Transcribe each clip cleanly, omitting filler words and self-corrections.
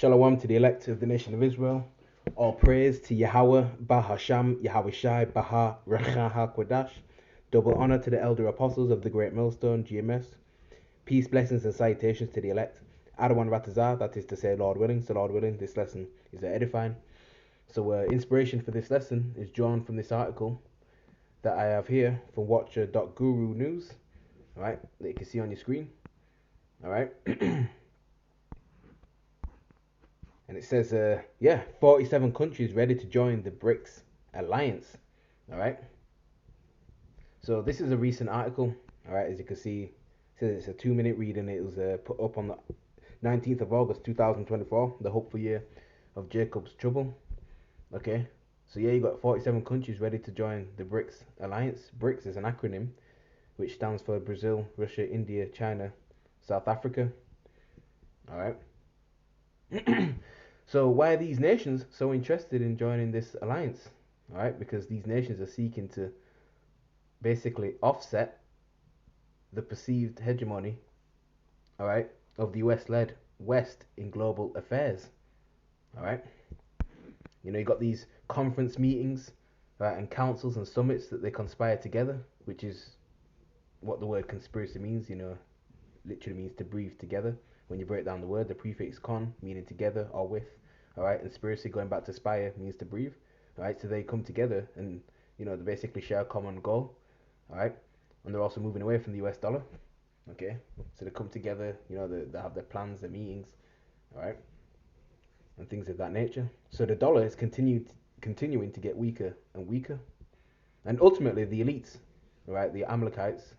Shalom to the elect of the nation of Israel. All praise to Yahweh, Bahasham, Yahweh Shai, Baha, Recha HaKodash. Double honor to the elder apostles of the great millstone, GMS. Peace, blessings, and salutations to the elect. Adawan Ratazah, that is to say, Lord willing. So, Lord willing, this lesson is edifying. So, inspiration for this lesson is drawn from this article that I have here from Watcher.Guru News. All right, that you can see on your screen. All right. And it says, 47 countries ready to join the BRiCS Alliance. All right. So this is a recent article. All right, as you can see, it says it's a 2-minute read, and it was put up on the 19th of August 2024, the hopeful year of Jacob's trouble. Okay. So yeah, you got 47 countries ready to join the BRiCS Alliance. BRiCS is an acronym which stands for Brazil, Russia, India, China, South Africa. All right. So why are these nations so interested in joining this alliance? All right, because these nations are seeking to basically offset the perceived hegemony, all right, of the US-led West in global affairs. All right, you got these conference meetings, right, and councils and summits that they conspire together, which is what the word conspiracy means. Literally means to breathe together. When you break down the word, the prefix con meaning together or with. All right, and spiracy going back to spire means to breathe. All right, so they come together and they basically share a common goal. All right, and they're also moving away from the US dollar. Okay, so they come together. They have their plans, their meetings. All right, and things of that nature. So the dollar is continuing to get weaker and weaker, and ultimately the elites, all right, the Amalekites,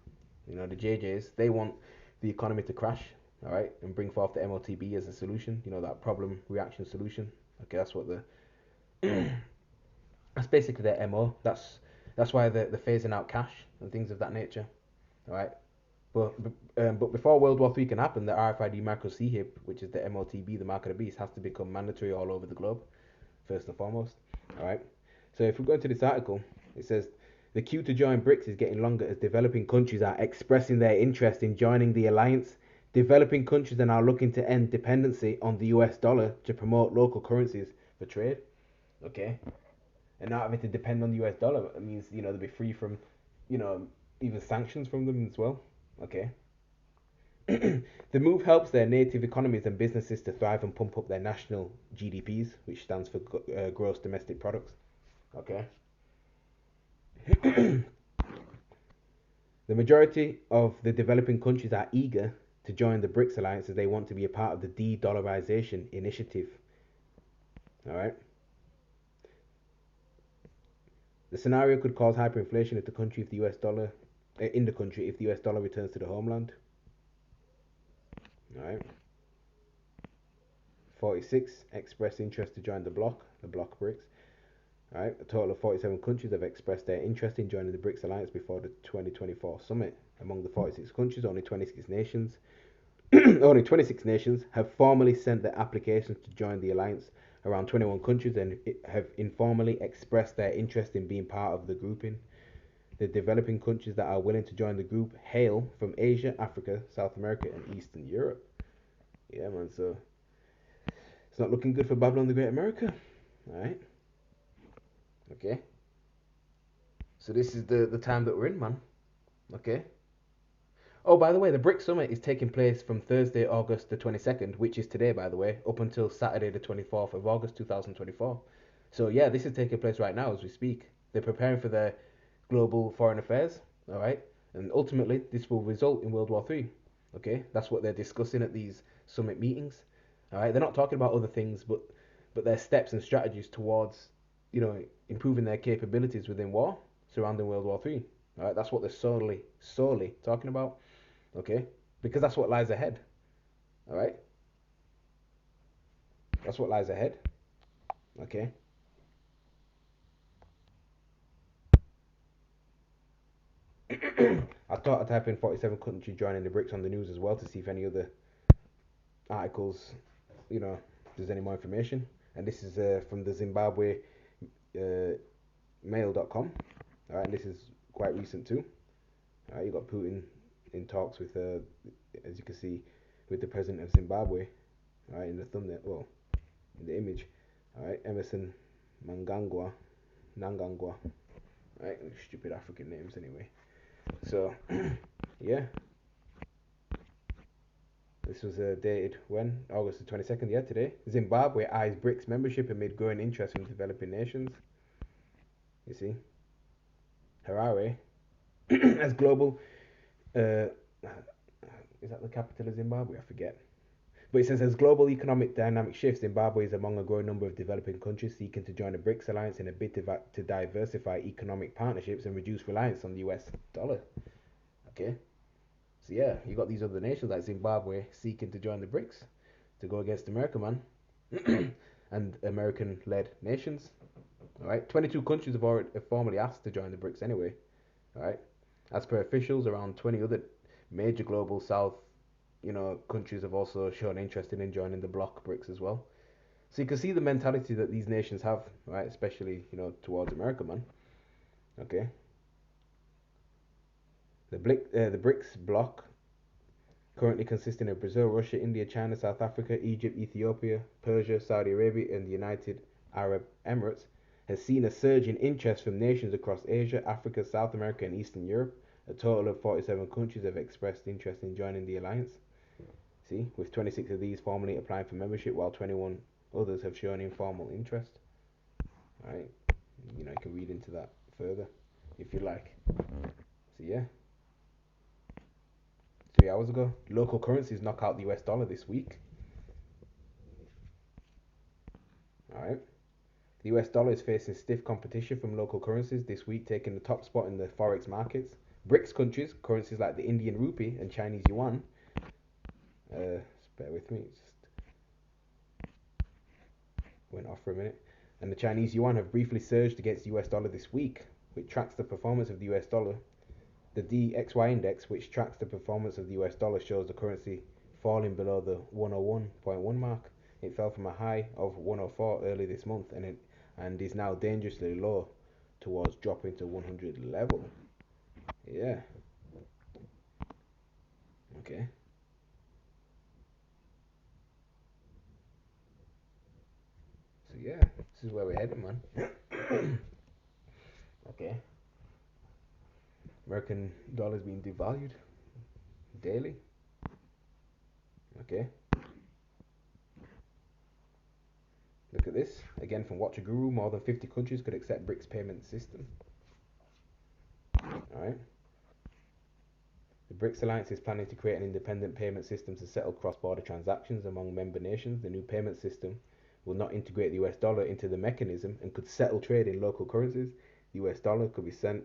the JJs, they want the economy to crash, all right, and bring forth the MOTB as a solution. That problem reaction solution. Okay, that's what that's basically their MO. That's why they're phasing out cash and things of that nature, all right. But before World War III can happen, the RFID micro CHIP, which is the MOTB, the mark of the beast, has to become mandatory all over the globe, first and foremost, all right. So if we go into this article, it says the queue to join BRiCS is getting longer as developing countries are expressing their interest in joining the alliance. Developing countries are now looking to end dependency on the US dollar to promote local currencies for trade. Okay. And not having to depend on the US dollar, it means, they'll be free from, even sanctions from them as well. Okay. The move helps their native economies and businesses to thrive and pump up their national GDPs, which stands for gross domestic products. Okay. The majority of the developing countries are eager to join the BRiCS alliance as they want to be a part of the de-dollarization initiative. All right. The scenario could cause hyperinflation if the country, if the US dollar, in the country, if the US dollar returns to the homeland. All right. 46 express interest to join the bloc BRiCS. All right. A total of 47 countries have expressed their interest in joining the BRiCS alliance before the 2024 summit. Among the 46 countries, only 26 nations have formally sent their applications to join the alliance. Around 21 countries have informally expressed their interest in being part of the grouping. The developing countries that are willing to join the group hail from Asia, Africa, South America, and Eastern Europe. Yeah, man, so it's not looking good for Babylon the Great America. Alright. Okay. So this is the time that we're in, man. Okay. Oh, by the way, the BRiCS Summit is taking place from Thursday, August the 22nd, which is today, by the way, up until Saturday, the 24th of August, 2024. So, yeah, this is taking place right now as we speak. They're preparing for their global foreign affairs, all right? And ultimately, this will result in World War III, okay? That's what they're discussing at these summit meetings, all right? They're not talking about other things, but their steps and strategies towards, improving their capabilities within war surrounding World War III, all right? That's what they're solely talking about. Okay, because that's what lies ahead. All right, that's what lies ahead. Okay. I thought I'd type in 47 countries joining the BRiCS on the news as well to see if any other articles, there's any more information. And this is from the Zimbabwe mail.com. All right, and this is quite recent too. All right, you got Putin in talks with, as you can see, with the president of Zimbabwe. All right, in the thumbnail. Well, in the image. All right, Emerson Mnangagwa, Nangangwa. All right, stupid African names anyway. So, yeah, this was dated when? August the 22nd, yeah, today. Zimbabwe eyes BRiCS membership amid growing interest from developing nations. You see, Harare as global. Uh, is that the capital of Zimbabwe? I forget. But it says as global economic dynamic shifts, Zimbabwe is among a growing number of developing countries seeking to join the BRICS alliance in a bid to diversify economic partnerships and reduce reliance on the US dollar. Okay, so yeah, you got these other nations like Zimbabwe seeking to join the BRICS to go against America, man, and American-led nations. All right, 22 countries have already formally asked to join the BRICS anyway. All right, as per officials, around 20 other major global South, countries have also shown interest in joining the bloc BRICS as well. So you can see the mentality that these nations have, right? Especially, towards America, man. Okay. The BRICS bloc, currently consisting of Brazil, Russia, India, China, South Africa, Egypt, Ethiopia, Persia, Saudi Arabia, and the United Arab Emirates, has seen a surge in interest from nations across Asia, Africa, South America, and Eastern Europe. A total of 47 countries have expressed interest in joining the alliance. See, with 26 of these formally applying for membership, while 21 others have shown informal interest. Right? You can read into that further if you like. So yeah, 3 hours ago, local currencies knock out the US dollar this week. All right. The US dollar is facing stiff competition from local currencies this week, taking the top spot in the forex markets. BRICS countries, currencies like the Indian rupee and Chinese yuan. Bear with me, it just went off for a minute. And the Chinese yuan have briefly surged against the US dollar this week, which tracks the performance of the US dollar. The DXY index, which tracks the performance of the US dollar, shows the currency falling below the 101.1 mark. It fell from a high of 104 early this month and is now dangerously low towards dropping to 100 level. Yeah. Okay. So yeah, this is where we're heading, man. Okay. American dollar's being devalued daily. Okay. Look at this. Again from Watcher Guru, more than 50 countries could accept BRICS payment system. Alright. The BRICS alliance is planning to create an independent payment system to settle cross-border transactions among member nations. The new payment system will not integrate the US dollar into the mechanism and could settle trade in local currencies. The US dollar could be sent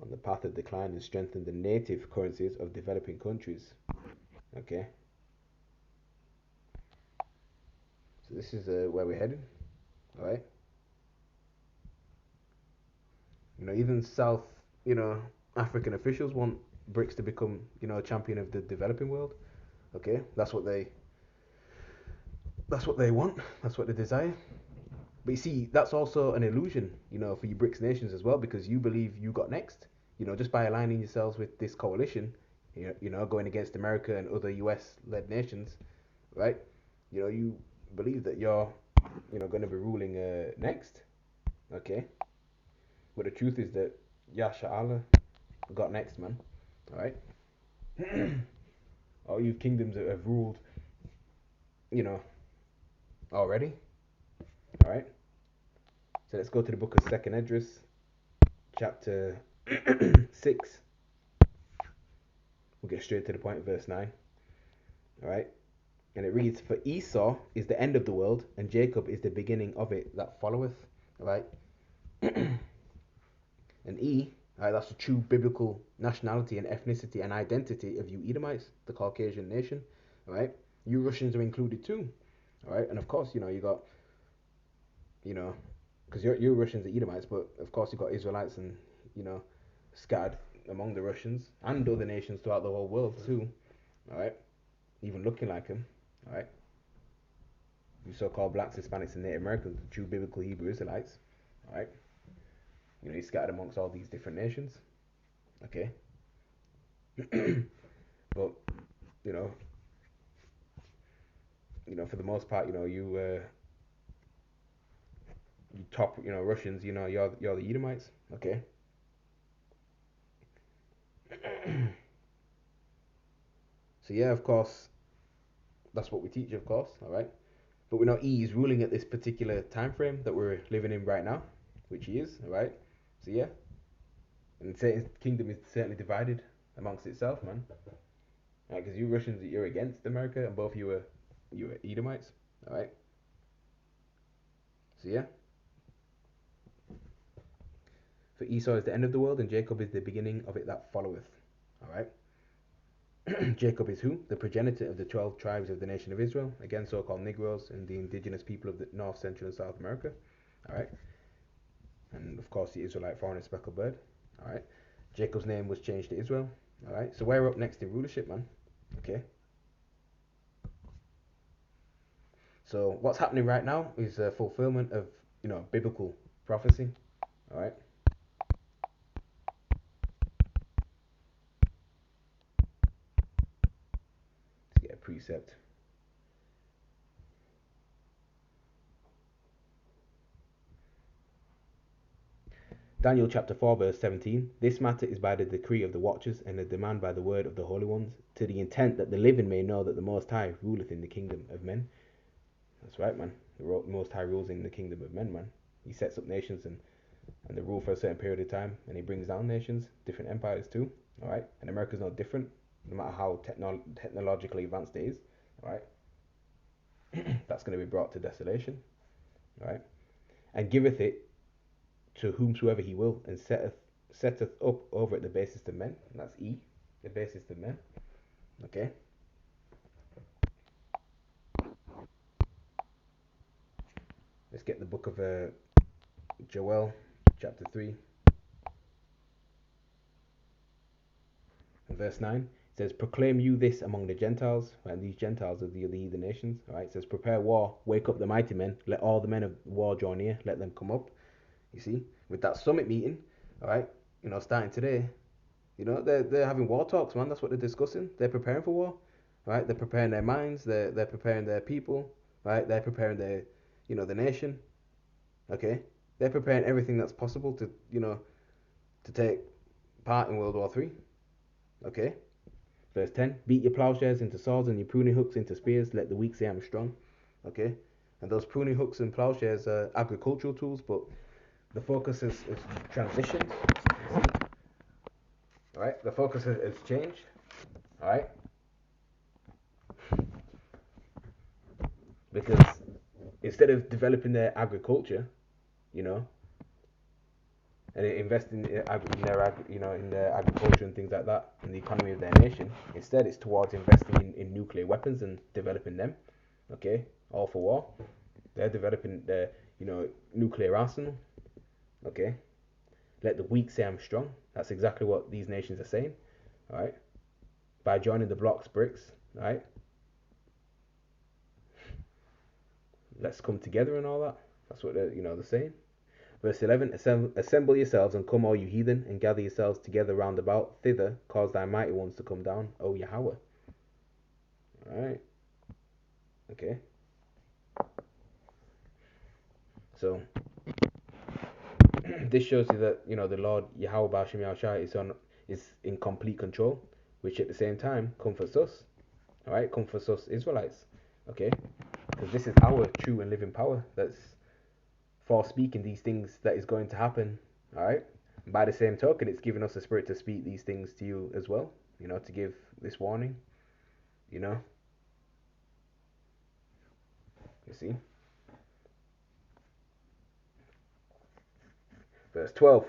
on the path of decline and strengthen the native currencies of developing countries. Okay. So this is where we're headed. All right. Even South, African officials want BRICS to become, a champion of the developing world. Okay, that's what they want. That's what they desire. But you see, that's also an illusion, for you BRICS nations as well, because you believe you got next. Just by aligning yourselves with this coalition, going against America and other US-led nations, right? You believe that you're, going to be ruling next. Okay. But the truth is that Yasha Allah got next, man. All right. All you kingdoms that have ruled, you know, already. All right. So let's go to the book of Second Esdras, chapter 6. We'll get straight to the point, verse 9. All right. And it reads, "For Esau is the end of the world, and Jacob is the beginning of it that followeth." All right. And all right, that's the true biblical nationality and ethnicity and identity of you Edomites, the Caucasian nation. All right. You Russians are included too. All right. And of course, you got, you know, because you're Russians and Edomites, but of course you got Israelites and, scattered among the Russians and other nations throughout the whole world too. All right. Even looking like them. All right. You so-called blacks, Hispanics, and Native Americans, the true biblical Hebrew Israelites. All right. He's scattered amongst all these different nations. Okay. But you know, for the most part, you top, Russians, you're the Edomites. Okay. So yeah, of course, that's what we teach, of course. All right. But we know E is ruling at this particular time frame that we're living in right now, which he is. All right. So yeah, and Satan's kingdom is certainly divided amongst itself, man. Right, because you Russians, you're against America, and both you were Edomites. All right. So yeah, for Esau is the end of the world, and Jacob is the beginning of it that followeth. All right. Jacob is who? The progenitor of the 12 tribes of the nation of Israel, again so-called Negroes and the indigenous people of the North, Central, and South America. All right. And of course the Israelite foreigner speckled bird. All right. Jacob's name was changed to Israel. All right. So we're up next in rulership, man. Okay. So what's happening right now is a fulfillment of biblical prophecy. All right. Let's get a precept. Daniel chapter 4 verse 17. This matter is by the decree of the watchers and the demand by the word of the holy ones, to the intent that the living may know that the Most High ruleth in the kingdom of men. That's right, man. The Most High rules in the kingdom of men, man. He sets up nations and they rule for a certain period of time, and he brings down nations, different empires too. All right, and America's no different, no matter how technologically advanced it is. All right, that's going to be brought to desolation. All right, and giveth it to whomsoever he will, and setteth up over it the basest of men. And that's E, the basest of men. Okay. Let's get the book of Joel, chapter 3, and verse 9. It says, proclaim you this among the Gentiles, and these Gentiles are the heathen nations. All right, it says, prepare war, wake up the mighty men, let all the men of war draw near, let them come up. You see, with that summit meeting, all right, starting today, they're having war talks, man. That's what they're discussing. They're preparing for war, right? They're preparing their minds. They're preparing their people, right? They're preparing their, the nation. Okay, they're preparing everything that's possible to take part in World War III. Okay, verse 10. Beat your plowshares into swords and your pruning hooks into spears. Let the weak say I'm strong. Okay, and those pruning hooks and plowshares are agricultural tools, but the focus is transitioned. All right, the focus has changed. All right, because instead of developing their agriculture, you know, and investing in their agriculture and things like that, in the economy of their nation, instead it's towards investing in nuclear weapons and developing them. Okay, all for war. They're developing their nuclear arsenal. Okay, let the weak say I'm strong. That's exactly what these nations are saying. All right, by joining the bloc's BRiCS. All right, let's come together and all that. That's what they're saying. Verse 11, assemble yourselves and come, all you heathen, and gather yourselves together round about. Thither cause thy mighty ones to come down, O Yahweh. Alright. Okay. So, this shows you that, the Lord Yahweh Ba'ashem Yahushua is in complete control, which at the same time comforts us. Alright, comforts us Israelites. Okay? Because this is our true and living power that's for speaking these things that is going to happen. Alright? By the same token, it's given us a spirit to speak these things to you as well, to give this warning, you see. Verse 12,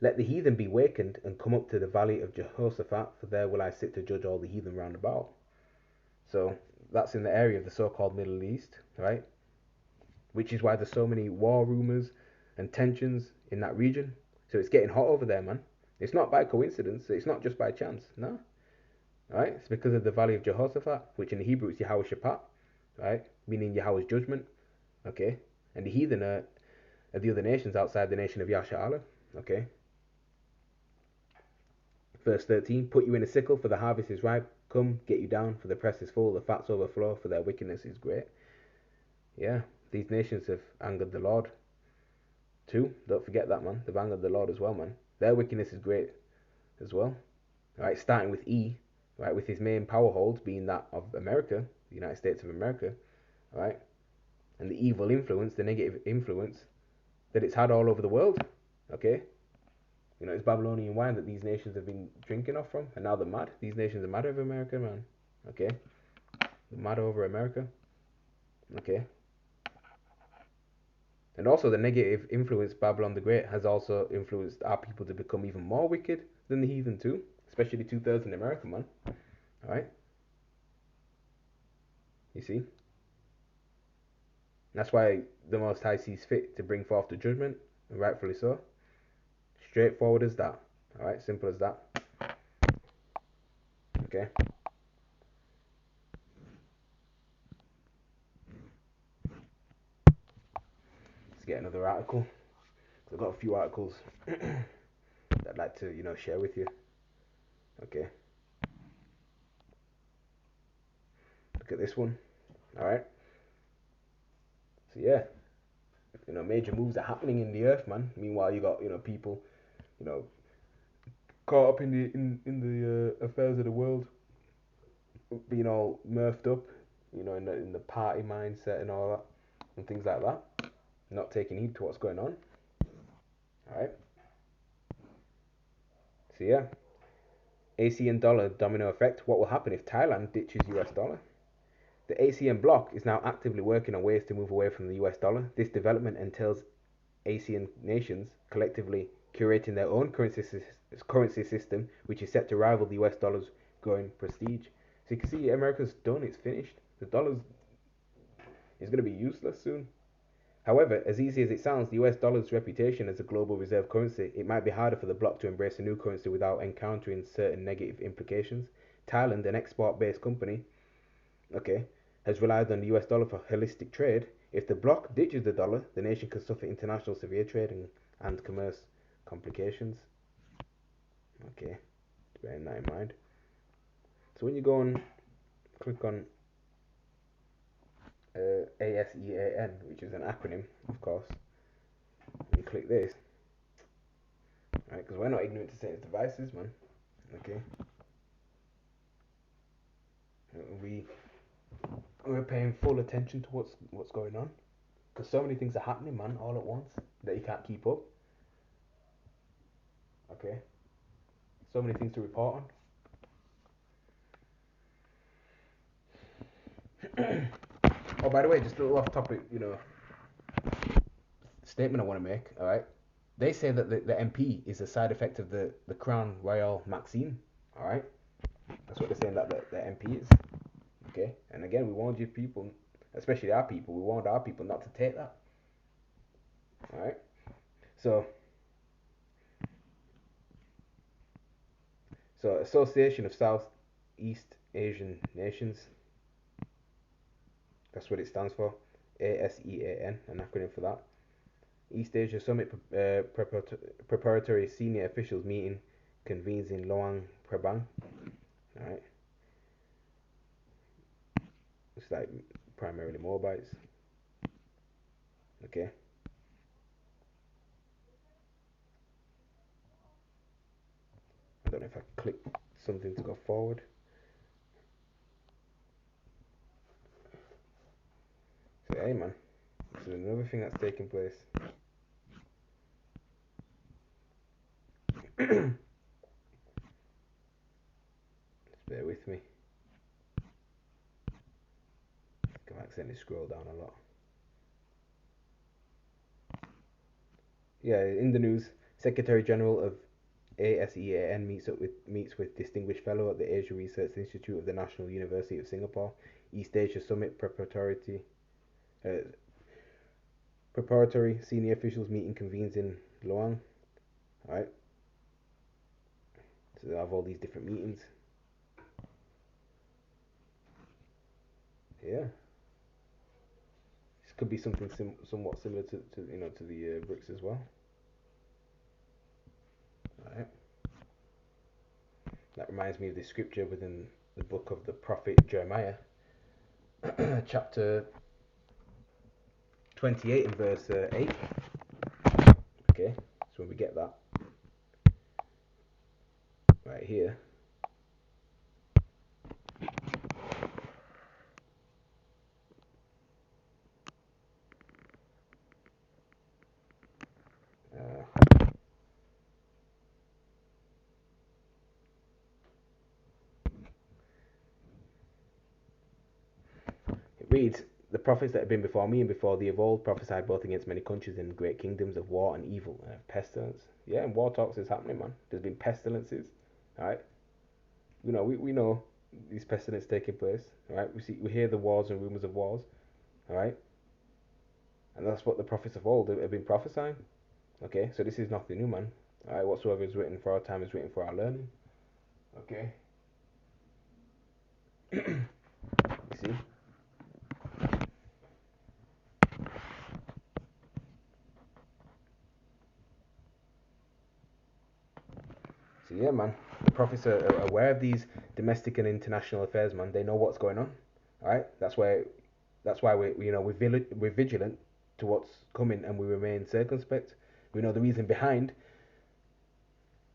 let the heathen be wakened and come up to the valley of Jehoshaphat, for there will I sit to judge all the heathen round about. So that's in the area of the so-called Middle East, right? Which is why there's so many war rumors and tensions in that region. So it's getting hot over there, man. It's not by coincidence. It's not just by chance. No. Right? It's because of the valley of Jehoshaphat, which in the Hebrew is Yahweh Shaphat, right? Meaning Yahweh's judgment. Okay? And the heathen are the other nations outside the nation of Yasha'Allah. Okay? Verse 13, put you in a sickle, for the harvest is ripe. Come, get you down, for the press is full, the fats overflow, for their wickedness is great. Yeah, these nations have angered the Lord. Two, don't forget that, man. The Vanguard of the Lord as well, man. Their wickedness is great as well. Right, starting with E, right, with his main power hold being that of America, the United States of America, right, and the evil influence, the negative influence that it's had all over the world. Okay, it's Babylonian wine that these nations have been drinking off from, and now they're mad. These nations are mad over America, man. Okay, they're mad over America. Okay, and also the negative influence Babylon the Great has also influenced our people to become even more wicked than the heathen too, especially 2/3 in America, man. All right, you see. That's why the Most High sees fit to bring forth the judgment, and rightfully so. Straightforward as that. Alright, simple as that. Okay. Let's get another article. I've got a few articles that I'd like to, share with you. Okay. Look at this one. Alright. So yeah, major moves are happening in the earth, man. Meanwhile, you got, people, caught up in the affairs of the world, being all murphed up, in the party mindset and all that, and things like that, not taking heed to what's going on. All right. So yeah, ASEAN dollar domino effect. What will happen if Thailand ditches US dollar? The ASEAN bloc is now actively working on ways to move away from the US dollar. This development entails ASEAN nations collectively curating their own currency system, which is set to rival the US dollar's growing prestige. So you can see America's done, it's finished. The dollar is going to be useless soon. However, as easy as it sounds, the US dollar's reputation as a global reserve currency, it might be harder for the bloc to embrace a new currency without encountering certain negative implications. Thailand, an export-based company, okay, has relied on the US dollar for holistic trade. If the bloc ditches the dollar, the nation could suffer international severe trade and commerce complications. Okay, bearing that in mind. So when you go and click on ASEAN, which is an acronym, of course, and you click this, right? Because we're not ignorant to Satan's devices, man. Okay, we're paying full attention to what's going on, because so many things are happening, man, all at once that you can't keep up. Okay, so many things to report on. Oh, by the way, just a little off topic, statement I want to make. All right, they say that the MP is a side effect of the Crown Royal Maxime. All right, that's what they're saying that the MP is. Okay, and again, we warned you people, especially our people, we warned our people not to take that. All right, so Association of Southeast Asian Nations. That's what it stands for. ASEAN, an acronym for that. East Asia Summit preparatory senior officials meeting convenes in Luang Prabang. Alright. It's like primarily Moabites. Okay. I don't know if I click something to go forward. So hey man, this is another thing that's taking place. Just bear with me. I've accidentally scroll down a lot. Yeah, in the news, Secretary General of ASEAN meets with Distinguished Fellow at the Asia Research Institute of the National University of Singapore. East Asia Summit preparatory senior officials meeting convenes in Luang. Alright. So they have all these different meetings. Yeah. This could be something somewhat similar to the BRiCS as well. Alright. That reminds me of the scripture within the book of the prophet Jeremiah, chapter 28 and verse 8. So when we get that right here, it reads, the prophets that have been before me and before thee of old prophesied both against many countries and great kingdoms of war and evil and of pestilence. Yeah, and war talks is happening, man. There's been pestilences, all right? We know these pestilences taking place, all right? We hear the wars and rumors of wars, all right? And that's what the prophets of old have been prophesying. Okay, so this is nothing new, man. All right, whatsoever is written for our time is written for our learning. Okay. You see? So yeah, man, the prophets are aware of these domestic and international affairs, man. They know what's going on. All right, that's why we're vigilant to what's coming and we remain circumspect. We know the reason behind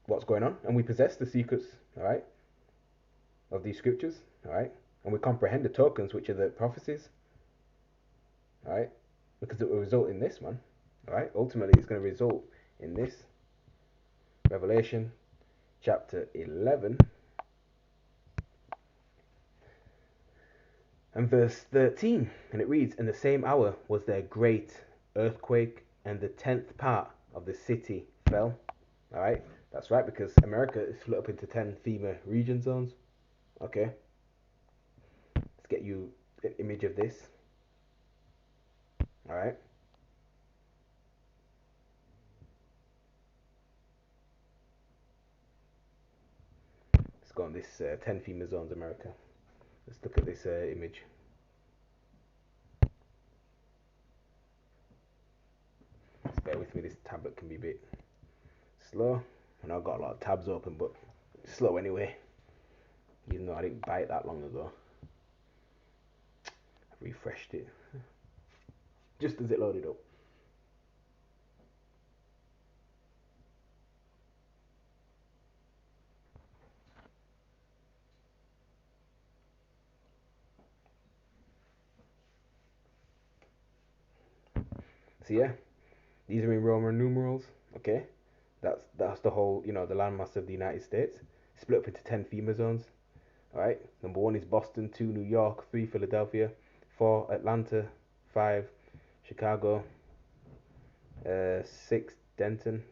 what's going on, and we possess the secrets. All right, of these scriptures. All right, and we comprehend the tokens, which are the prophecies. All right, because it will result in this, man. All right, ultimately it's going to result in this. Revelation chapter 11 and verse 13, and it reads, in the same hour was there great earthquake, and the 10th part of the city fell. All right, that's right, because America is split up into 10 FEMA region zones. Okay, let's get you an image of this. All right, let's go on this 10 FEMA zones, America. Let's look at this image. Just bear with me, this tablet can be a bit slow, and I've got a lot of tabs open, but it's slow anyway, even though I didn't buy it that long ago. I refreshed it just as it loaded up. So yeah, these are in Roman numerals. Okay, that's the whole, the landmass of the United States, split up into 10 FEMA zones. All right, number 1 is Boston, 2 New York, 3 Philadelphia, 4 Atlanta, 5 Chicago, 6 Denton,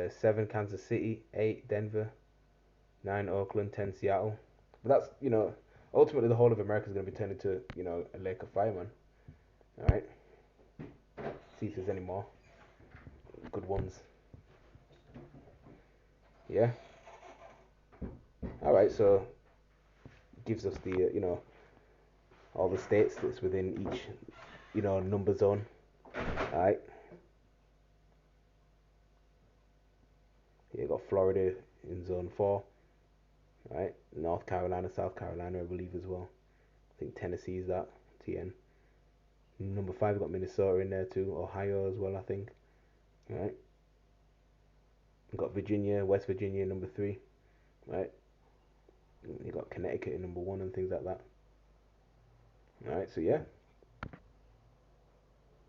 7 Kansas City, 8 Denver, 9 Oakland, 10 Seattle. But that's, ultimately the whole of America is going to be turned into, a lake of fire, man. All right, see if there's any more good ones. Yeah. All right, so gives us the all the states that's within each number zone. All right. Here you got Florida in zone 4. All right. North Carolina, South Carolina, I believe as well. I think Tennessee is that TN. Number 5 got Minnesota in there too. Ohio as well, I think. All right. You got Virginia, West Virginia, number 3. Right. You got Connecticut in number 1 and things like that. All right. So yeah.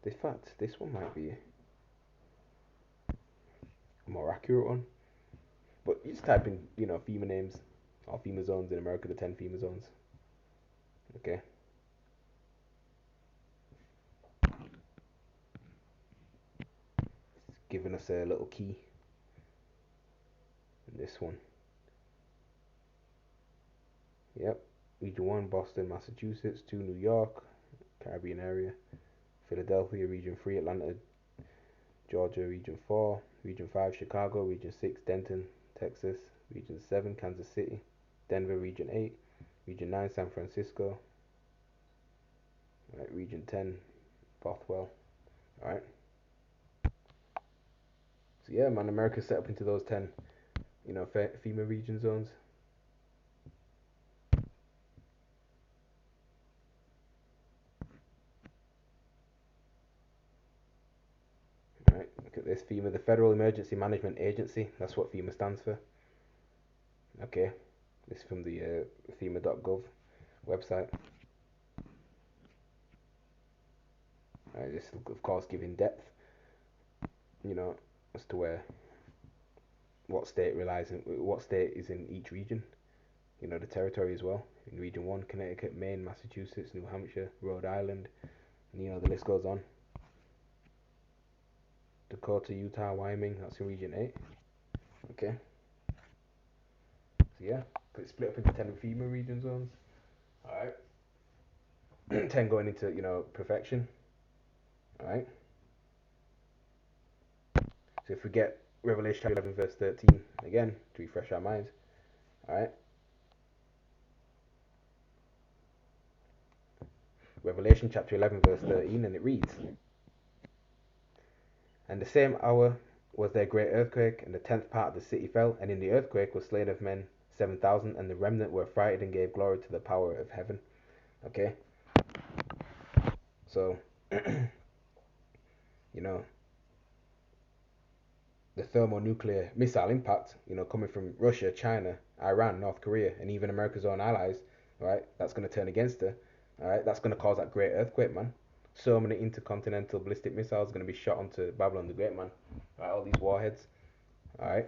This one might be a more accurate one. But you just type in, FEMA names or FEMA zones in America, the 10 FEMA zones. Okay. It's giving us a little key in this one. Yep. Region 1, Boston, Massachusetts. 2, New York, Caribbean area. Philadelphia, Region 3, Atlanta, Georgia, Region 4. Region 5, Chicago. Region 6, Denton, Texas. Region 7, Kansas City. Denver, Region 8. Region 9, San Francisco. Right, Region 10, Bothwell. Alright. So yeah, man, America's set up into those 10, FEMA region zones. Alright, this. FEMA, the Federal Emergency Management Agency. That's what FEMA stands for. Okay, this is from the FEMA.gov website. Right, this of course giving depth, as to what state is in each region. The territory as well. In Region 1, Connecticut, Maine, Massachusetts, New Hampshire, Rhode Island, and the list goes on. Dakota, Utah, Wyoming, that's in Region 8. Okay. So yeah, it's split up into 10 FEMA region zones. Alright. 10 going into, perfection. Alright. So if we get Revelation chapter 11 verse 13 again to refresh our minds. Alright. Revelation chapter 11 verse 13, and it reads, "And the same hour was there a great earthquake, and the 10th part of the city fell, and in the earthquake was slain of men 7,000, and the remnant were affrighted and gave glory to the power of heaven." Okay. So, the thermonuclear missile impact, coming from Russia, China, Iran, North Korea, and even America's own allies, right? That's going to turn against her. All right, that's going to cause that great earthquake, man. So many intercontinental ballistic missiles going to be shot onto Babylon the Great, man. All right, all these warheads. All right.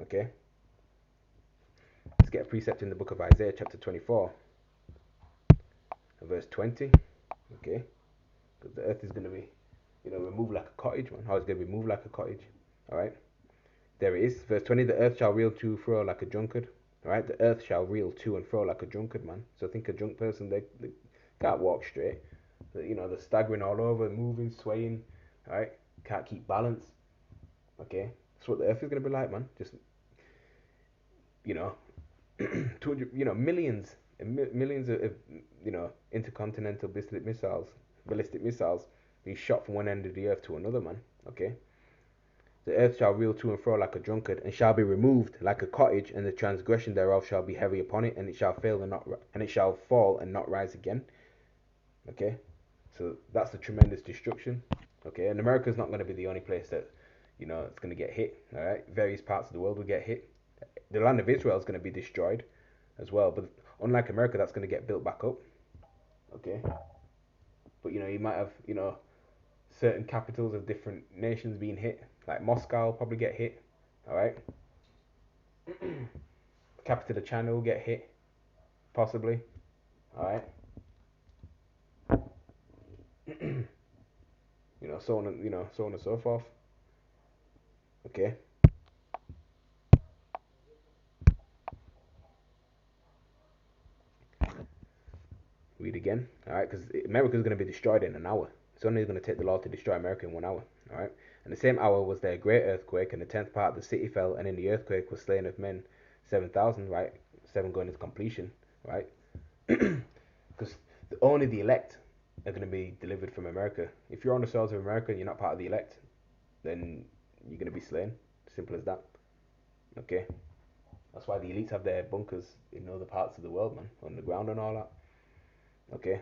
Okay. Let's get a precept in the book of Isaiah, chapter 24, verse 20. Okay. Because the earth is going to be, removed like a cottage, man. How it's going to be moved like a cottage. All right. There it is. Verse 20, "The earth shall reel to and fro like a drunkard." All right. The earth shall reel to and fro like a drunkard, man. So think a drunk person, they can't walk straight. They're staggering all over, moving, swaying. All right. Can't keep balance. Okay. That's what the earth is going to be like, man. Just, 200, millions and millions of, intercontinental ballistic missiles being shot from one end of the earth to another, man. Okay. "The earth shall reel to and fro like a drunkard, and shall be removed like a cottage, and the transgression thereof shall be heavy upon it, and it shall fall and not rise again." Okay, so that's the tremendous destruction. Okay, and America's not going to be the only place that it's going to get hit. All right, various parts of the world will get hit. The land of Israel is going to be destroyed as well, but unlike America, that's going to get built back up. Okay, but you might have certain capitals of different nations being hit. Like Moscow will probably get hit. All right. Capital of China will get hit, possibly. All right. So on and so on and so forth. Okay. Read again. All right, because America is going to be destroyed in an hour. It's only going to take the Lord to destroy America in 1 hour. All right. "And the same hour was there a great earthquake, and the 10th part of the city fell, and in the earthquake was slain of men 7,000." Right, 7 going into completion. Right, because only the elect are going to be delivered from America. If you're on the soils of America and you're not part of the elect, then you're going to be slain. Simple as that. Okay. That's why the elites have their bunkers in other parts of the world, man, on the ground and all that. Okay.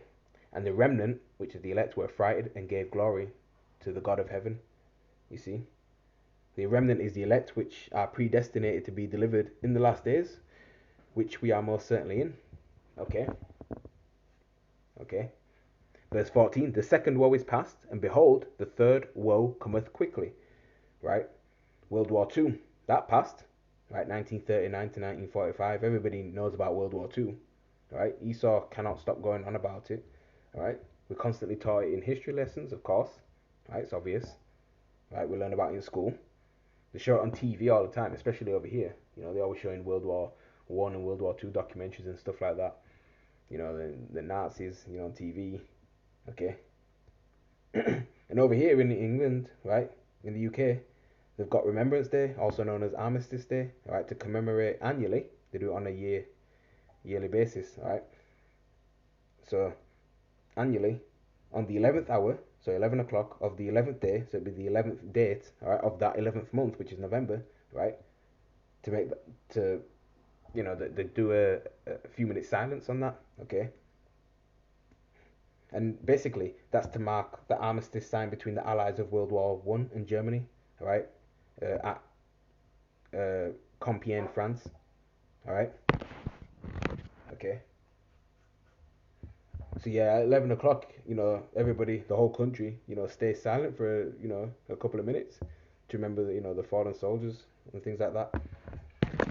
"And the remnant, which is the elect, were affrighted and gave glory to the God of heaven." You see, the remnant is the elect, which are predestinated to be delivered in the last days, which we are most certainly in. Okay. Okay. Verse 14, "The second woe is past, and behold, the third woe cometh quickly." Right? World War II, that passed. Right? 1939 to 1945. Everybody knows about World War II. Right? Esau cannot stop going on about it. Right? We're constantly taught it in history lessons, of course. Right? It's obvious. Right? We learn about it in school. They show it on TV all the time, especially over here. They're always showing World War One and World War Two documentaries and stuff like that. The Nazis, on TV. Okay. And over here in England, right, in the UK, they've got Remembrance Day, also known as Armistice Day, right, to commemorate annually. They do it on a yearly basis, right? So annually, on the 11th hour, so 11 o'clock of the 11th day, so it'd be the 11th date, all right, of that 11th month, which is November, right? To make that, they do a few minutes silence on that, okay? And basically, that's to mark the armistice signed between the allies of World War One and Germany, all right, at Compiègne, France, all right, okay. So yeah, at 11 o'clock, everybody, the whole country, stays silent for a couple of minutes to remember the fallen soldiers and things like that.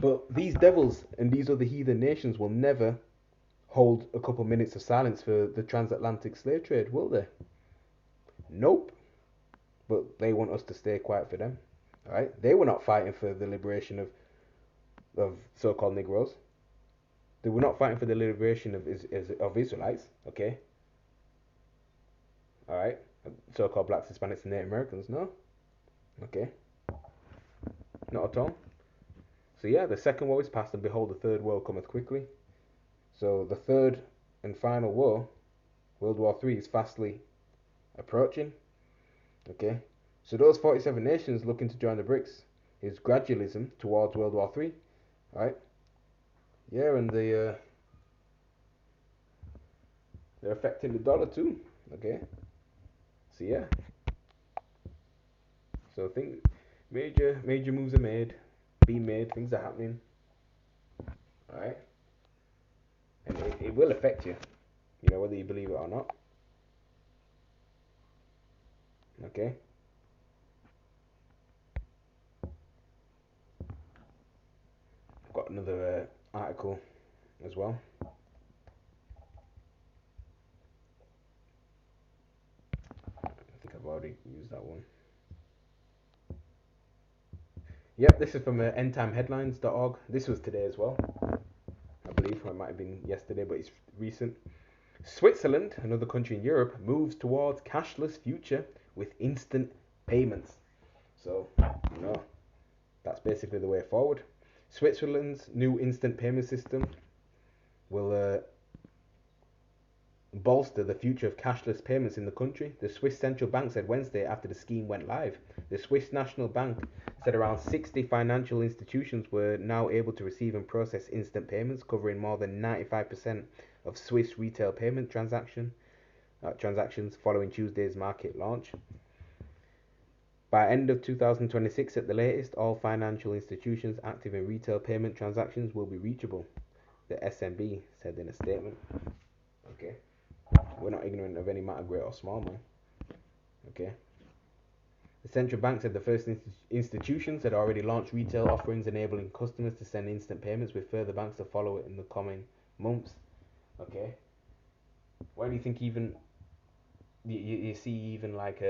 But these devils and these other heathen nations will never hold a couple minutes of silence for the transatlantic slave trade, will they? Nope. But they want us to stay quiet for them. All right? They were not fighting for the liberation of so-called Negroes. They were not fighting for the liberation of Israelites. Okay? All right? So-called blacks, Hispanics, and Native Americans. No. Okay. Not at all. So yeah, the second war is past, and behold, the third war cometh quickly. So the third and final war, World War III, is fastly approaching. Okay, so those 47 nations looking to join the BRiCS is gradualism towards World War III. Right? Yeah, and they're affecting the dollar too. Okay, so yeah, so think major moves are being made, things are happening. All right, and it will affect you. Whether you believe it or not. Okay. I've got another article as well. I think I've already used that one. Yep, this is from endtimeheadlines.org. This was today as well, I believe. Or it might have been yesterday, but it's recent. Switzerland, another country in Europe, moves towards cashless future with instant payments. So, that's basically the way forward. Switzerland's new instant payment system will bolster the future of cashless payments in the country. The Swiss Central Bank said Wednesday after the scheme went live. The Swiss National Bank said around 60 financial institutions were now able to receive and process instant payments, covering more than 95% of Swiss retail payment transactions following Tuesday's market launch. By end of 2026 at the latest, all financial institutions active in retail payment transactions will be reachable, the SNB said in a statement. Okay. We're not ignorant of any matter, great or small, man. Okay. The central bank said the first institutions had already launched retail offerings enabling customers to send instant payments, with further banks to follow it in the coming months. Okay. Why do you think even you see even like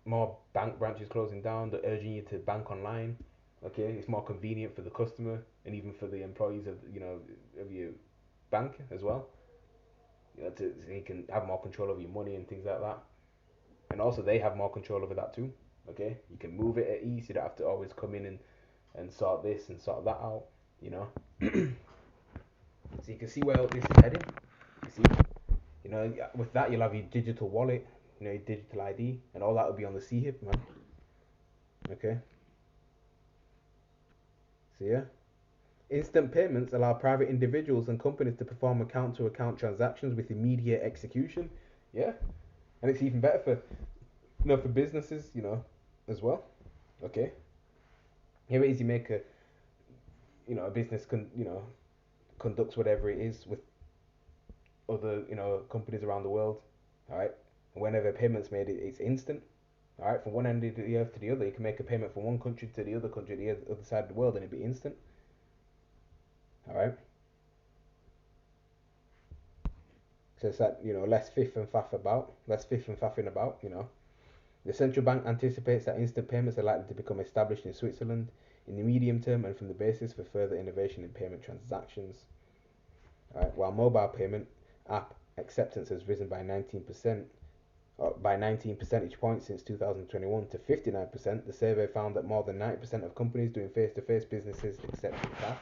more bank branches closing down, they're urging you to bank online? Okay, it's more convenient for the customer and even for the employees of your bank as well. So you can have more control over your money and things like that. And also they have more control over that too. Okay, you can move it at ease. You don't have to always come in and sort this and sort that out. So you can see where this is heading. You see, with that you'll have your digital wallet, your digital ID, and all that will be on the CHIP, man. Okay. So yeah. Instant payments allow private individuals and companies to perform account-to-account transactions with immediate execution. Yeah, and it's even better for businesses, as well. Okay, here it is. You make a business conducts whatever it is with other companies around the world. All right, and whenever a payment's made, it's instant. All right, from one end of the earth to the other, you can make a payment from one country to the other country, the other side of the world, and it'd be instant. All right. So it's that less fiff and faffing about. The central bank anticipates that instant payments are likely to become established in Switzerland in the medium term and from the basis for further innovation in payment transactions. All right, while mobile payment app acceptance has risen by 19 percentage points since 2021 to 59%, the survey found that more than 90% of companies doing face-to-face businesses accept cash,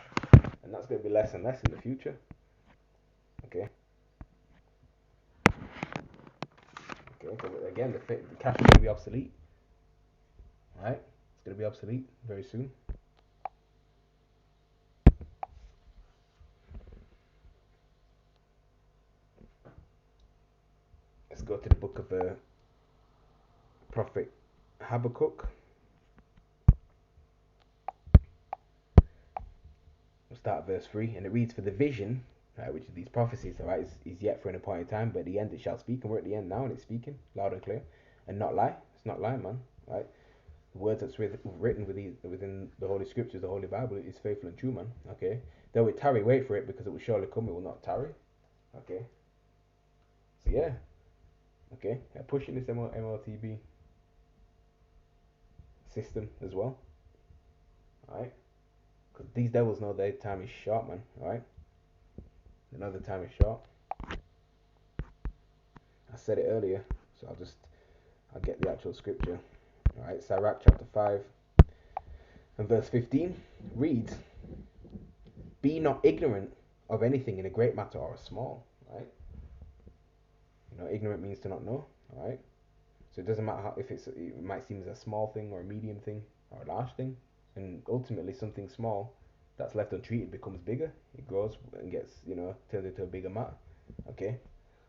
and that's going to be less and less in the future. Okay. Okay, because again, the cash is going to be obsolete. Right? It's going to be obsolete very soon. Let's go to the book of Prophet Habakkuk. We'll start at verse 3, and it reads, "For the vision, right, which is these prophecies, all right, is yet for an appointed time, but at the end it shall speak." And we're at the end now, and it's speaking loud and clear, and not lie. It's not lying, man. Right? The words that's written within the Holy Scriptures, the Holy Bible, is faithful and true, man. Okay? Though it tarry, wait for it, because it will surely come, it will not tarry. Okay? So, yeah. Okay? Pushing this MLTB system as well. Alright? Because these devils know their time is short, man. Alright? They know the time is short. I said it earlier, so I'll get the actual scripture. Alright, Sirach chapter 5 and verse 15 reads, "Be not ignorant of anything in a great matter or a small." Right? Ignorant means to not know. Alright? So it doesn't matter how, if it might seem as a small thing or a medium thing or a large thing. And ultimately something small that's left untreated becomes bigger. It grows and gets, turned into a bigger matter. Okay?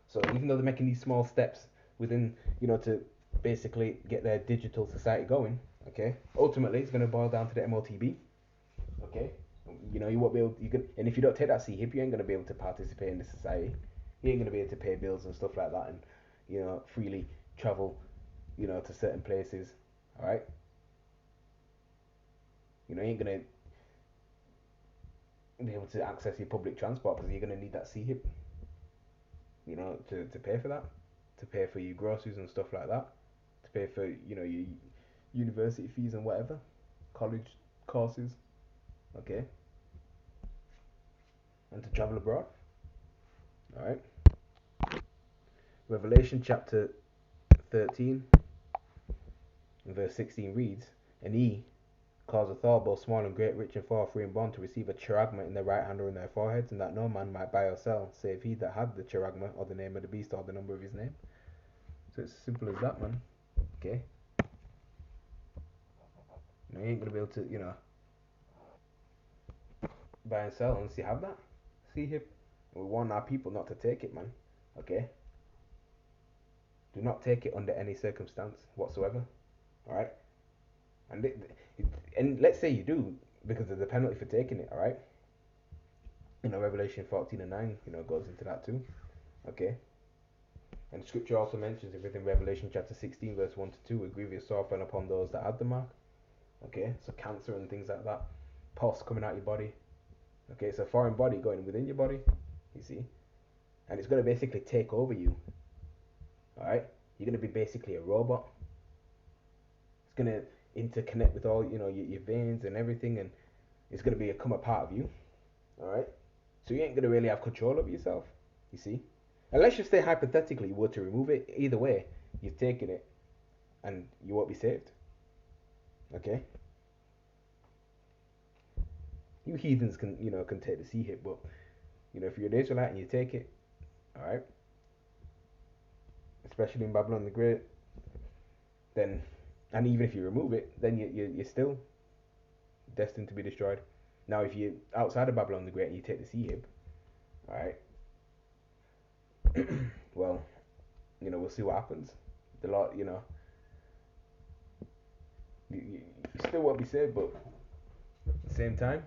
So even though they're making these small steps within, to basically get their digital society going, okay, ultimately it's going to boil down to the MOTB, okay. You won't be able. And if you don't take that CHIP, you ain't going to be able to participate in the society. You ain't going to be able to pay bills and stuff like that, and freely travel, to certain places. All right. You ain't going to be able to access your public transport because you're going to need that CHIP. To pay for that, to pay for your groceries and stuff like that, to pay for your university fees and whatever, college courses, okay, and to travel abroad. All right. Revelation chapter 13 and verse 16 reads, "And he causeth all, both small and great, rich and poor, free and bond, to receive a cheragma in their right hand or in their foreheads, and that no man might buy or sell, save he that had the cheragma, or the name of the beast, or the number of his name." So it's as simple as that, man. Okay. You ain't gonna be able to, buy and sell unless you have that. See here, we warn our people not to take it, man. Okay. Do not take it under any circumstance whatsoever. All right. And let's say you do, because of the penalty for taking it. All right. Revelation 14 and 9, goes into that too. Okay. And Scripture also mentions it within Revelation chapter 16, verse 1 to 2, "A grievous sore fell upon those that had the mark." Okay. So cancer and things like that, pus coming out your body. Okay, it's a foreign body going within your body, you see, and it's going to basically take over you. All right, you're going to be basically a robot. It's going to interconnect with all your veins and everything, and it's going to become a part of you. All right, so you ain't going to really have control of yourself, you see, unless you say hypothetically you were to remove it. Either way, you've taken it, and you won't be saved. Okay. You heathens can take the CHIP, but if you're an Israelite and you take it, all right, especially in Babylon the Great, then, and even if you remove it, then you're still destined to be destroyed. Now, if you're outside of Babylon the Great and you take the CHIP, all right, well, we'll see what happens. The Lord, you still won't be saved, but at the same time,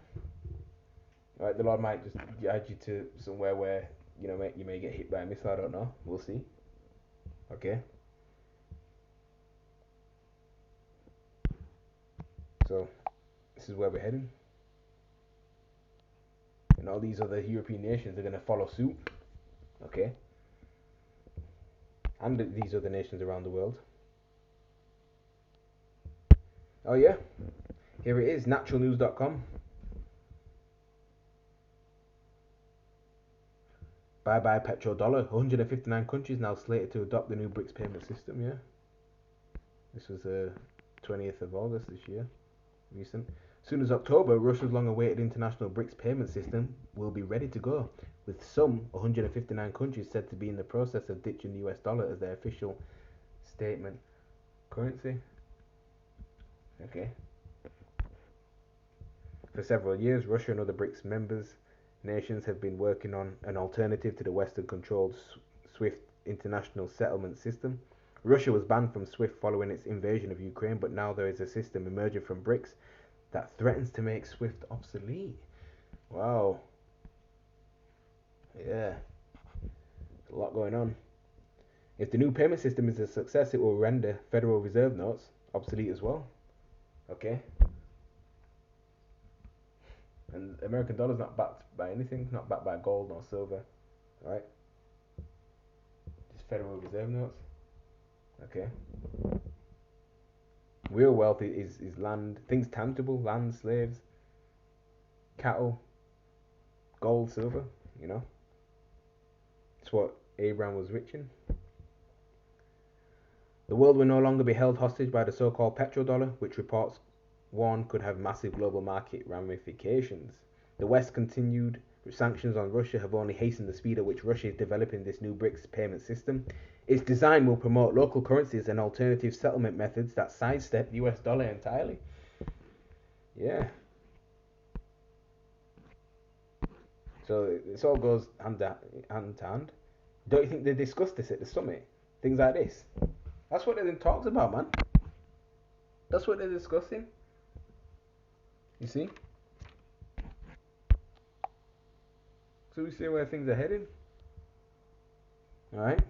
all right, the Lord might just guide you to somewhere where you may get hit by a missile. I don't know. We'll see. Okay. So this is where we're heading, and all these other European nations are going to follow suit. Okay. And these other nations around the world. Oh yeah, here it is, naturalnews.com. Bye bye petrodollar. 159 countries now slated to adopt the new BRiCS payment system. Yeah, this was 20th of August this year. Recent. Soon as October, Russia's long-awaited international BRiCS payment system will be ready to go, with some 159 countries said to be in the process of ditching the US dollar as their official statement currency. Okay. For several years, Russia and other BRiCS members nations have been working on an alternative to the Western-controlled SWIFT international settlement system. Russia was banned from SWIFT following its invasion of Ukraine, but now there is a system emerging from BRiCS that threatens to make SWIFT obsolete. Wow. Yeah. There's a lot going on. If the new payment system is a success, it will render Federal Reserve notes obsolete as well. Okay. And American dollar's not backed by anything, not backed by gold nor silver. Alright? Just Federal Reserve notes. Okay. Real wealth is land, things tangible, land, slaves, cattle, gold, silver, you know. It's what Abraham was rich in. The world will no longer be held hostage by the so-called petrodollar, which reports warn could have massive global market ramifications. The West's continued sanctions on Russia have only hastened the speed at which Russia is developing this new BRiCS payment system. Its design will promote local currencies and alternative settlement methods that sidestep the US dollar entirely. Yeah. So this all goes hand to hand. Don't you think they discussed this at the summit? Things like this. That's what they're in talks about, man. That's what they're discussing. You see? So we see where things are heading. Alright?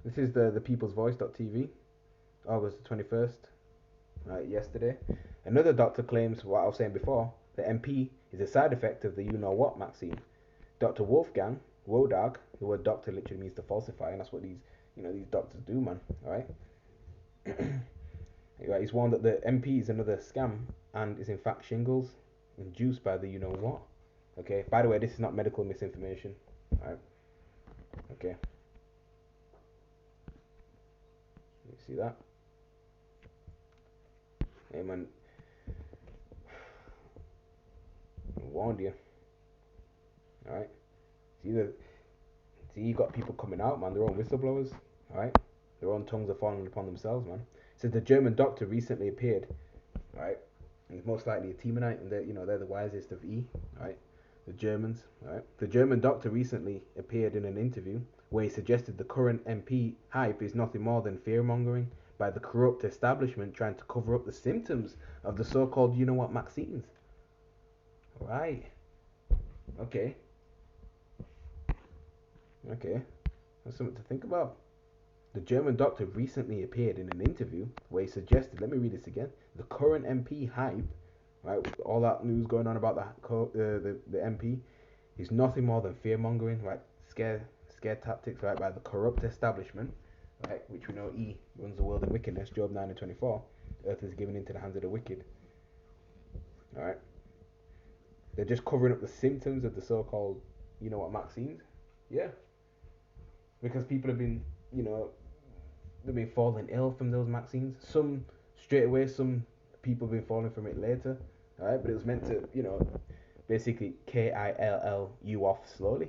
This is the peoplesvoice.tv, August the 21st, yesterday. Another doctor claims what I was saying before, that MP is a side effect of the you-know-what vaccine. Dr. Wolfgang Wodarg, the word doctor literally means to falsify, and that's what these doctors do, man. Alright? Anyway, he's warned that the MP is another scam and is in fact shingles induced by the you-know-what. Okay, by the way, this is not medical misinformation. Alright? Okay. You see that? Hey, man. I warned you. Alright? See, you got people coming out, man. Their own whistleblowers. Alright? Their own tongues are falling upon themselves, man. Says the German doctor recently appeared. Alright? He's most likely a Teemanite, and they're the wisest of E. Alright? The Germans. Alright? The German doctor recently appeared in an interview where he suggested the current MP hype is nothing more than fear-mongering by the corrupt establishment trying to cover up the symptoms of the so-called you-know-what vaccines. Right. Okay. Okay. That's something to think about. The German doctor recently appeared in an interview where he suggested, let me read this again, the current MP hype, right, with all that news going on about the MP, is nothing more than fear-mongering, right, scare tactics, right, by the corrupt establishment, right, which we know E runs the world in wickedness, Job 9 and 24, earth is given into the hands of the wicked, alright. They're just covering up the symptoms of the so-called, vaccines, yeah, because people have been, they've been falling ill from those vaccines. Some straight away, some people have been falling from it later. Alright, but it was meant to, basically kill you off slowly.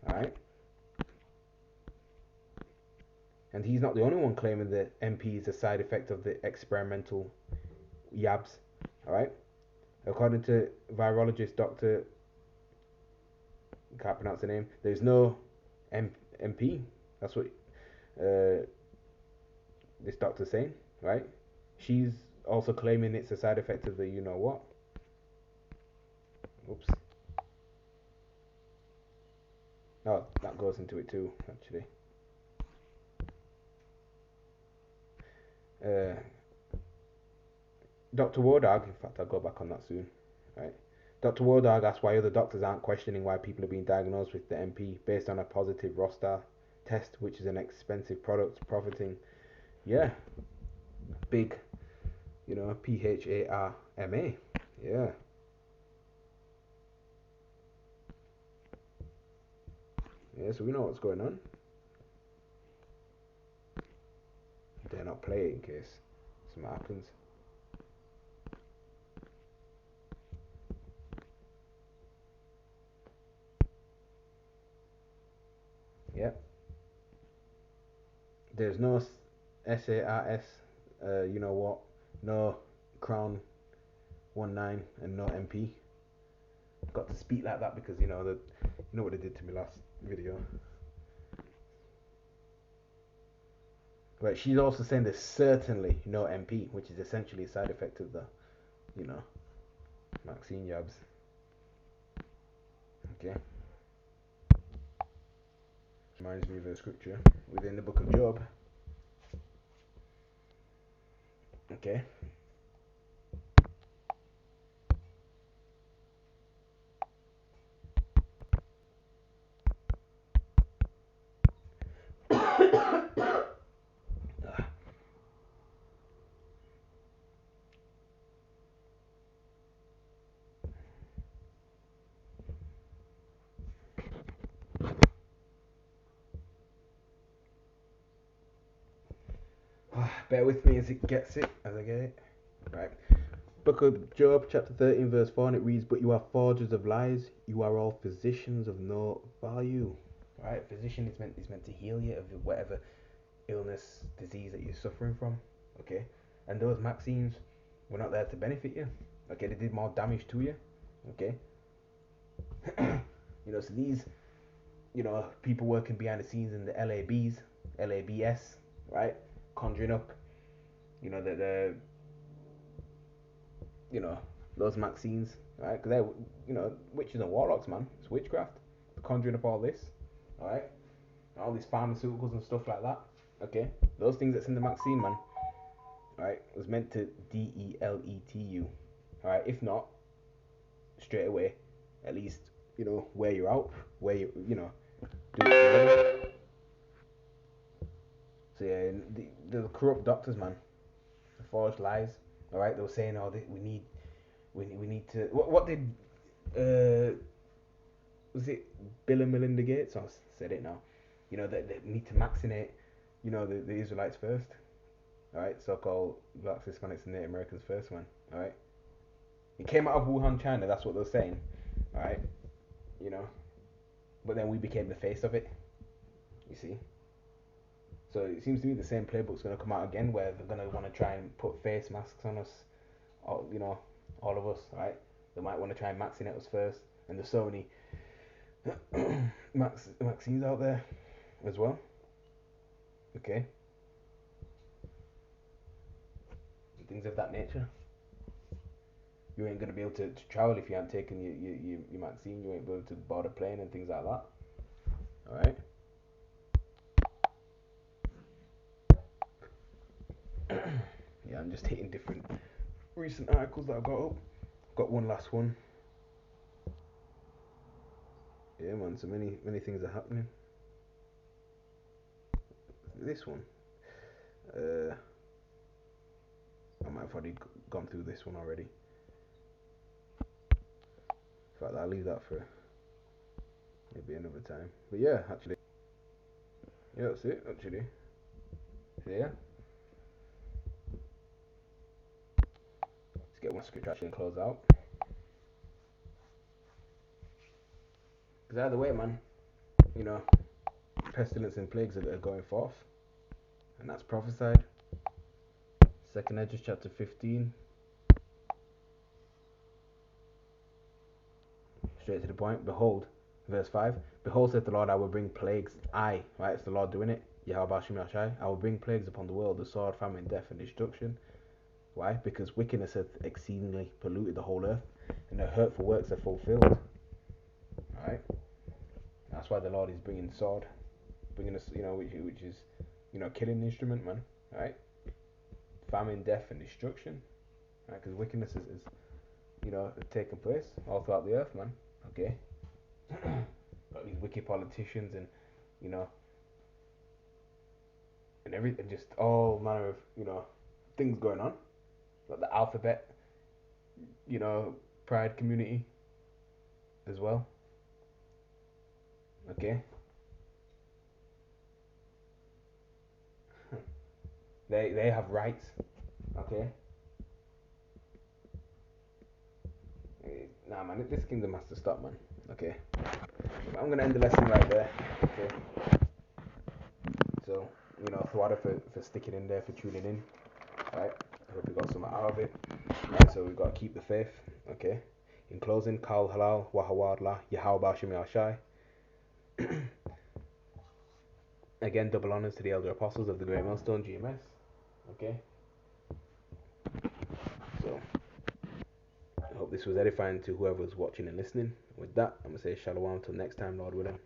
Alright? And he's not the only one claiming that MP is a side effect of the experimental yabs. Alright? According to virologist Dr. Can't pronounce the name. There's no MP. That's what this doctor's saying, right? She's also claiming it's a side effect of the you-know-what. Oops. Oh, that goes into it too, actually. Dr. Wodarg, in fact, I'll go back on that soon, right? Dr. Wodarg asked why other doctors aren't questioning why people are being diagnosed with the MP based on a positive Rostar test, which is an expensive product, profiting, yeah, big, PHARMA, yeah. Yeah, so we know what's going on. Dare not play it in case something happens. Yep. There's no SARS, you-know-what, no Crown 19, and no MP. got to speak like that because you know what they did to me last video. Right, she's also saying there's certainly no MP, which is essentially a side effect of the, you know, vaccine jabs. Okay. Reminds me of a scripture within the book of Job. Okay. Bear with me as I get it. Right. Book of Job, chapter 13, verse 4, and it reads, "But you are forgers of lies, you are all physicians of no value." Right? Physician is meant to heal you of whatever illness, disease that you're suffering from. Okay? And those vaccines were not there to benefit you. Okay, they did more damage to you. Okay? So these, people working behind the scenes in the LABs, right? Conjuring up, the those vaccines, right? Because they're, witches and warlocks, man. It's witchcraft. They're conjuring up all this, all right? All these pharmaceuticals and stuff like that. Okay, those things that's in the vaccine, man. All right, was meant to delete you. All right, if not, straight away, at least wear you out, where do it. So yeah, the corrupt doctors, man, the forged lies. All right, they were saying, "Oh, we need to." What did was it Bill and Melinda Gates? I said it now. They need to vaccinate, the Israelites first. All right, so-called blacks, Hispanics, and Native Americans first, man. All right, it came out of Wuhan, China. That's what they're saying. All right, but then we became the face of it. You see. So it seems to me the same playbook's going to come out again, where they're going to want to try and put face masks on us, all of us, right? They might want to try and vaccinate us first, and there's so many vaccines out there as well. Okay, things of that nature. You ain't gonna be able to travel if you haven't taken your vaccine. You ain't able to board a plane and things like that. All right. Yeah, I'm just hitting different recent articles that I've got up. Got one last one. Yeah, man. So many things are happening. This one. I might have already gone through this one already. In fact, I'll leave that for maybe another time. But yeah, actually. Yeah, that's it, actually. So yeah. Let's get one script actually and close out. Because either way, man, pestilence and plagues are going forth. And that's prophesied. 2nd Esdras chapter 15. Straight to the point. Behold, verse 5. Behold, saith the Lord, I will bring plagues. Right? It's the Lord doing it. Yahweh Shai. I will bring plagues upon the world, the sword, famine, death, and destruction. Why? Because wickedness hath exceedingly polluted the whole earth, and their hurtful works are fulfilled. Alright? That's why the Lord is bringing sword. Bringing us, which is, killing instrument, man. Alright? Famine, death, and destruction. Right? Because wickedness is taking place all throughout the earth, man. Okay? Got these wicked politicians and, and everything, just all manner of, things going on. Like the alphabet, pride community as well. Okay? They have rights. Okay? Nah, man, this kingdom has to stop, man. Okay? I'm gonna end the lesson right there. Okay? So, Thwada for sticking in there, for tuning in. Right? I hope you got something out of it. Right, so we've got to keep the faith. Okay? In closing, Kal Halal, Wahawadla, Yahawba Shemi Shai. Again, double honors to the elder apostles of the Great Millstone, GMS. Okay. So, I hope this was edifying to whoever was watching and listening. With that, I'm going to say shalom until next time, Lord willing.